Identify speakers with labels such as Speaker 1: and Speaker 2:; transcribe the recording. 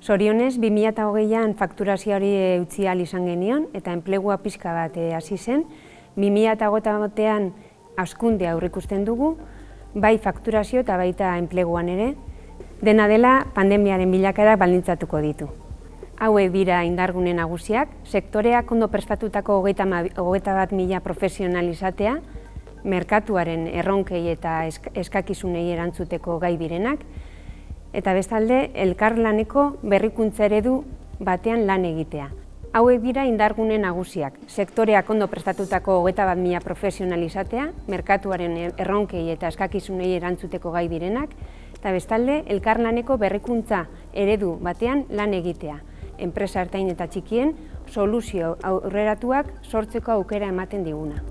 Speaker 1: Zorionez, 2020an fakturazioari utzi ahal izan genion eta enplegua pixka bat hasi zen. 2021an hazkundea aurreikusten dugu, bai fakturazio eta baita enpleguan ere. Dena dela, pandemiaren bilakaera baldintzatuko ditu. Hauek dira indargune nagusiak, sektoreak ondo prestatutako 21.000 profesional izatea, merkatuaren erronkei eta eskakizunei erantzuteko gai direnak, eta bestalde, elkarlaneko berrikuntza eredu batean lan egitea. Hauek dira indargune nagusiak, sektoreak ondo prestatutako 21.000 profesional izatea, merkatuaren erronkei eta eskakizunei erantzuteko gai direnak, eta bestalde, elkarlaneko berrikuntza eredu batean lan egitea. Enpresa ertain eta txikien soluzio aurreratuak sortzeko aukera ematen diguna.